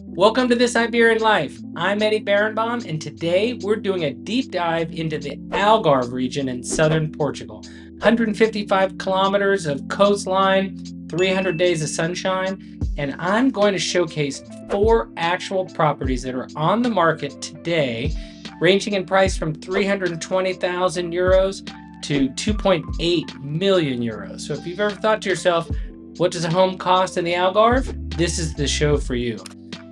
Welcome to This Iberian Life. I'm Eddie Barenbaum, and today we're doing a deep dive into the Algarve region in southern Portugal. 155 kilometers of coastline, 300 days of sunshine, and I'm going to showcase 4 actual properties that are on the market today, ranging in price from 320,000 euros to 2.8 million euros. So if you've ever thought to yourself, what does a home cost in the Algarve? This is the show for you.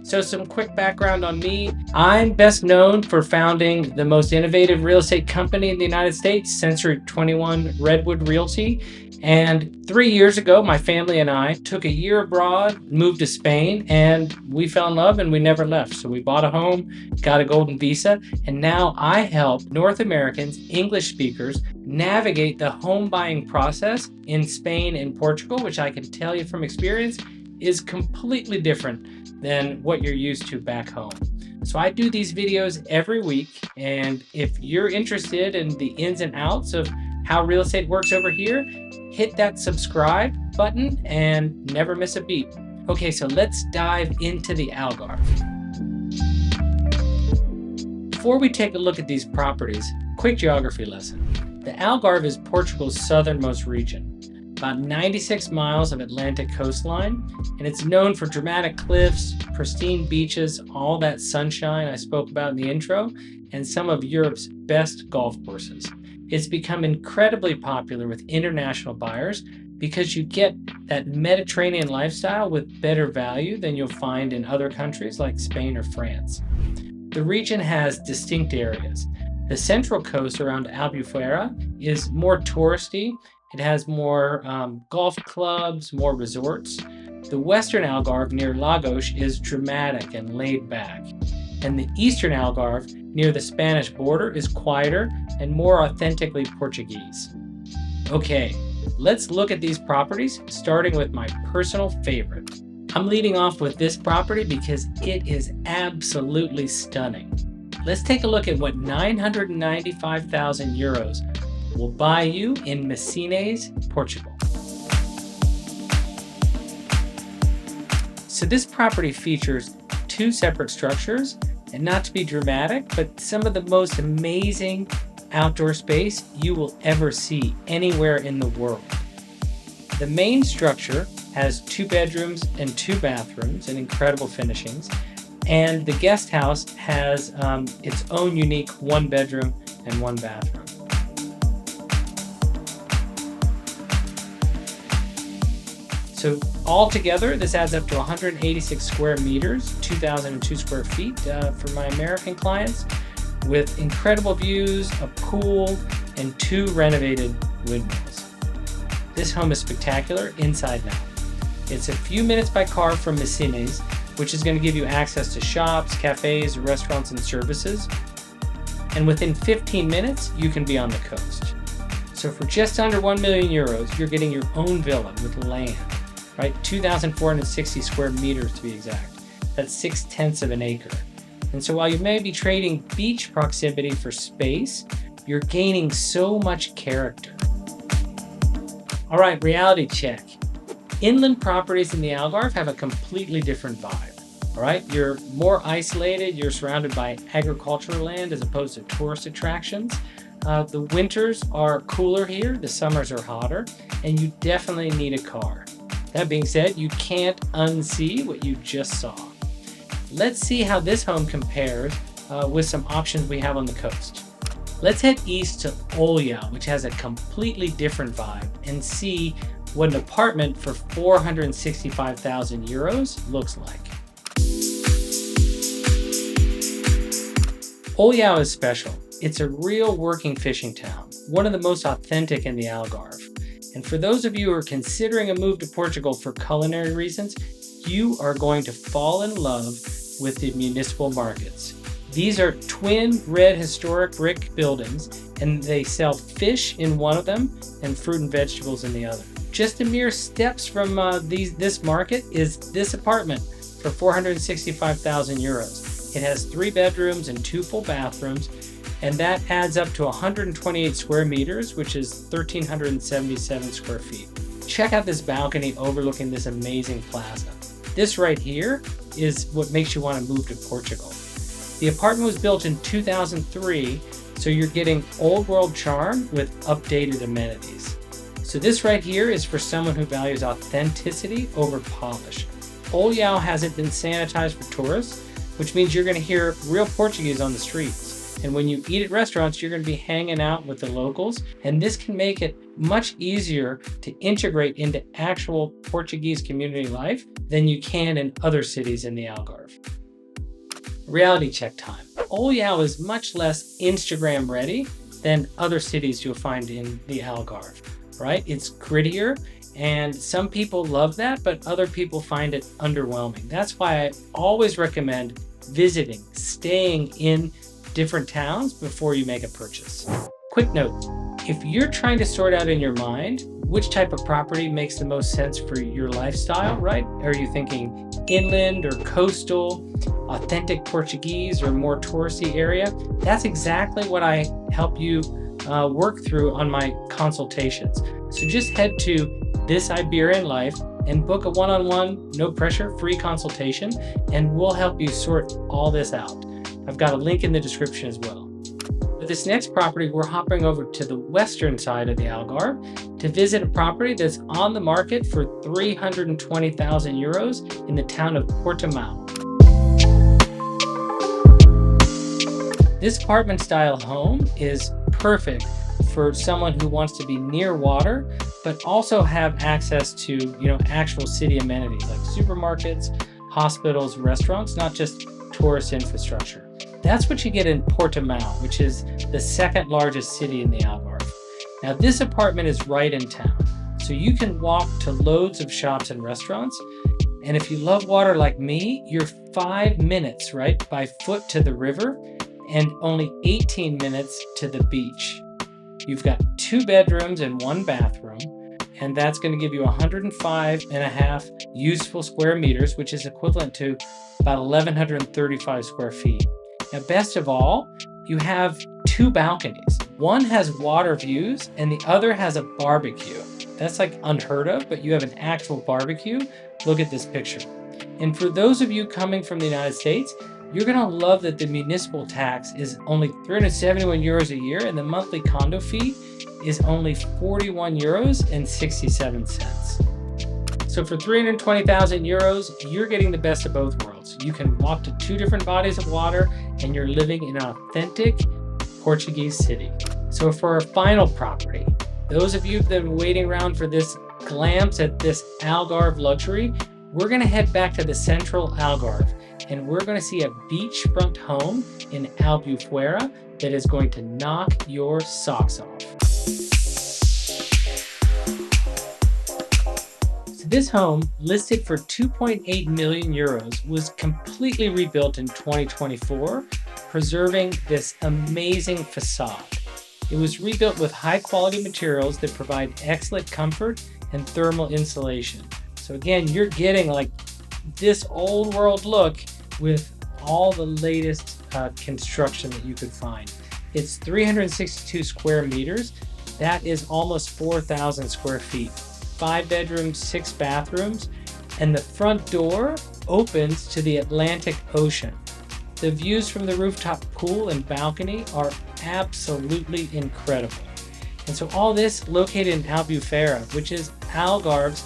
So some quick background on me. I'm best known for founding the most innovative real estate company in the United States, Century 21 Redwood Realty. And 3 years ago, my family and I took a year abroad, moved to Spain, and we fell in love and we never left. So we bought a home, got a golden visa, and now I help North Americans, English speakers, navigate the home buying process in Spain and Portugal, which I can tell you from experience is completely different than what you're used to back home. So I do these videos every week, and if you're interested in the ins and outs of how real estate works over here, hit that subscribe button and never miss a beat. Okay, so let's dive into the Algarve. Before we take a look at these properties, quick geography lesson. The Algarve is Portugal's southernmost region, about 96 miles of Atlantic coastline, and it's known for dramatic cliffs, pristine beaches, all that sunshine I spoke about in the intro, and some of Europe's best golf courses. It's become incredibly popular with international buyers because you get that Mediterranean lifestyle with better value than you'll find in other countries like Spain or France. The region has distinct areas. The central coast around Albufeira is more touristy. It has more golf clubs, more resorts. The western Algarve near Lagos is dramatic and laid back. And the eastern Algarve near the Spanish border is quieter and more authentically Portuguese. Okay, let's look at these properties, starting with my personal favorite. I'm leading off with this property because it is absolutely stunning. Let's take a look at what 995,000 euros will buy you in Messines, Portugal. So this property features 2 separate structures, and not to be dramatic, but some of the most amazing outdoor space you will ever see anywhere in the world. The main structure has 2 bedrooms and 2 bathrooms and incredible finishings, and the guest house has its own unique 1 bedroom and 1 bathroom. So altogether, this adds up to 186 square meters, 2,002 square feet for my American clients, with incredible views, a pool, and 2 renovated windmills. This home is spectacular inside and out. It's a few minutes by car from Messines, which is going to give you access to shops, cafes, restaurants, and services. And within 15 minutes, you can be on the coast. So for just under 1 million euros, you're getting your own villa with land. Right, 2,460 square meters to be exact. That's 6/10 of an acre. And so while you may be trading beach proximity for space, you're gaining so much character. All right, reality check. Inland properties in the Algarve have a completely different vibe. All right, you're more isolated, you're surrounded by agricultural land as opposed to tourist attractions. The winters are cooler here, the summers are hotter, and you definitely need a car. That being said, you can't unsee what you just saw. Let's see how this home compares with some options we have on the coast. Let's head east to Olhão, which has a completely different vibe, and see what an apartment for 465,000 euros looks like. Olhão is special. It's a real working fishing town, one of the most authentic in the Algarve. And for those of you who are considering a move to Portugal for culinary reasons, you are going to fall in love with the municipal markets. These are twin red historic brick buildings, and they sell fish in one of them and fruit and vegetables in the other. Just a mere steps from this market is this apartment for 465,000 euros. It has 3 bedrooms and 2 full bathrooms, and that adds up to 128 square meters, which is 1,377 square feet. Check out this balcony overlooking this amazing plaza. This right here is what makes you want to move to Portugal. The apartment was built in 2003, so you're getting old world charm with updated amenities. So this right here is for someone who values authenticity over polish. Olhão hasn't been sanitized for tourists, which means you're going to hear real Portuguese on the streets. And when you eat at restaurants, you're going to be hanging out with the locals, and this can make it much easier to integrate into actual Portuguese community life than you can in other cities in the Algarve. Reality check time. Olhão is much less Instagram ready than other cities you'll find in the Algarve, right? It's grittier, and some people love that, but other people find it underwhelming. That's why I always recommend visiting, staying in different towns before you make a purchase. Quick note, if you're trying to sort out in your mind which type of property makes the most sense for your lifestyle, right? Are you thinking inland or coastal, authentic Portuguese or more touristy area? That's exactly what I help you work through on my consultations. So just head to This Iberian Life and book a one-on-one, no pressure, free consultation, and we'll help you sort all this out. I've got a link in the description as well. For this next property, we're hopping over to the western side of the Algarve to visit a property that's on the market for 320,000 euros in the town of Portimão. This apartment style home is perfect for someone who wants to be near water, but also have access to, actual city amenities like supermarkets, hospitals, restaurants, not just tourist infrastructure. That's what you get in Portimão, which is the second largest city in the Algarve. Now, this apartment is right in town, so you can walk to loads of shops and restaurants. And if you love water like me, you're 5 minutes, right, by foot to the river and only 18 minutes to the beach. You've got 2 bedrooms and 1 bathroom, and that's going to give you 105.5 useful square meters, which is equivalent to about 1,135 square feet. Now, best of all, you have 2 balconies. One has water views and the other has a barbecue. That's like unheard of, but you have an actual barbecue. Look at this picture. And for those of you coming from the United States, you're going to love that the municipal tax is only 371 euros a year and the monthly condo fee is only 41 euros and 67 cents. So for 320,000 euros, you're getting the best of both worlds. You can walk to 2 different bodies of water and you're living in an authentic Portuguese city. So for our final property, those of you that have been waiting around for this glimpse at this Algarve luxury, we're going to head back to the central Algarve and we're going to see a beachfront home in Albufeira that is going to knock your socks off. This home, listed for 2.8 million euros, was completely rebuilt in 2024, preserving this amazing facade. It was rebuilt with high quality materials that provide excellent comfort and thermal insulation. So again, you're getting like this old world look with all the latest construction that you could find. It's 362 square meters. That is almost 4,000 square feet. 5 bedrooms, 6 bathrooms, and the front door opens to the Atlantic Ocean. The views from the rooftop pool and balcony are absolutely incredible. And so all this located in Albufeira, which is Algarve's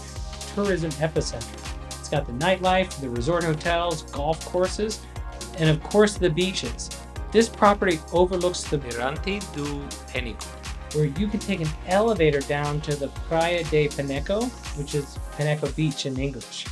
tourism epicenter. It's got the nightlife, the resort hotels, golf courses, and of course the beaches. This property overlooks the Mirante do Penico, where you can take an elevator down to the Praia de Peneco, which is Peneco Beach in English.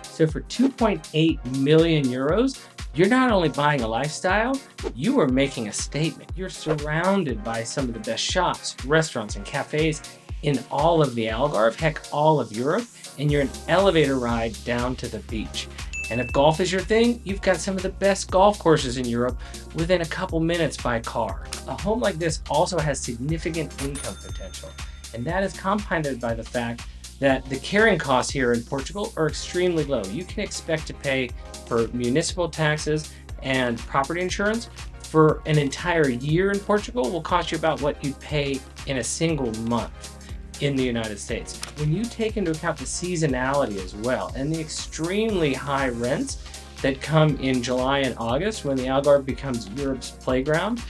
So for 2.8 million euros, you're not only buying a lifestyle, you are making a statement. You're surrounded by some of the best shops, restaurants, and cafes in all of the Algarve, heck, all of Europe, and you're an elevator ride down to the beach. And if golf is your thing, you've got some of the best golf courses in Europe within a couple minutes by car. A home like this also has significant income potential, and that is compounded by the fact that the carrying costs here in Portugal are extremely low. You can expect to pay for municipal taxes and property insurance for an entire year in Portugal will cost you about what you pay in a single month. in the United States. When you take into account the seasonality as well and the extremely high rents that come in July and August when the Algarve becomes Europe's playground,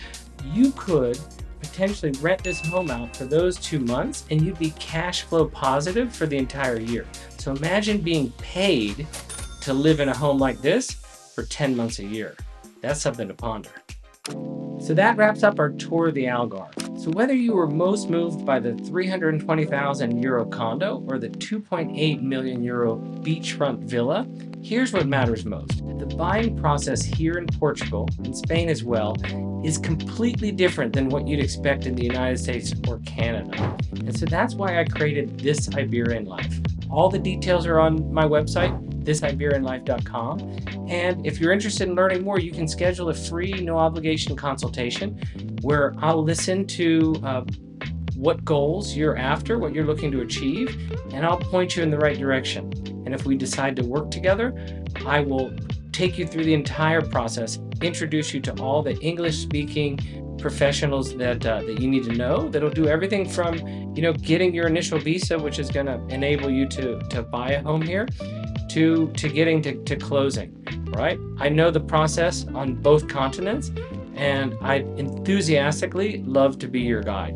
you could potentially rent this home out for those 2 months and you'd be cash flow positive for the entire year. So imagine being paid to live in a home like this for 10 months a year. That's something to ponder. So that wraps up our tour of the Algarve. So whether you were most moved by the 320,000 euro condo or the 2.8 million euro beachfront villa, here's what matters most. The buying process here in Portugal, and Spain as well, is completely different than what you'd expect in the United States or Canada. And so that's why I created This Iberian Life. All the details are on my website, thisiberianlife.com. And if you're interested in learning more, you can schedule a free, no obligation consultation where I'll listen to what goals you're after, what you're looking to achieve, and I'll point you in the right direction. And if we decide to work together, I will take you through the entire process, introduce you to all the English-speaking professionals that you need to know that'll do everything from getting your initial visa, which is going to enable you to buy a home here, to getting to closing. Right? I know the process on both continents, and I enthusiastically love to be your guide.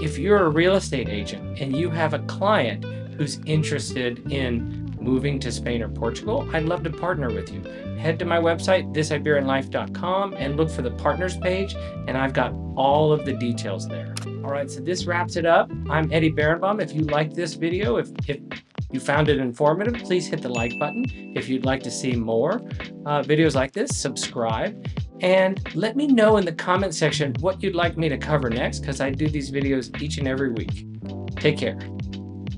If you're a real estate agent and you have a client who's interested in moving to Spain or Portugal, I'd love to partner with you. Head to my website, thisiberianlife.com, and look for the partners page, and I've got all of the details there. All right, so this wraps it up. I'm Eddie Berenbaum. If you liked this video, if you found it informative, please hit the like button. If you'd like to see more videos like this, subscribe. And let me know in the comment section what you'd like me to cover next, because I do these videos each and every week. Take care.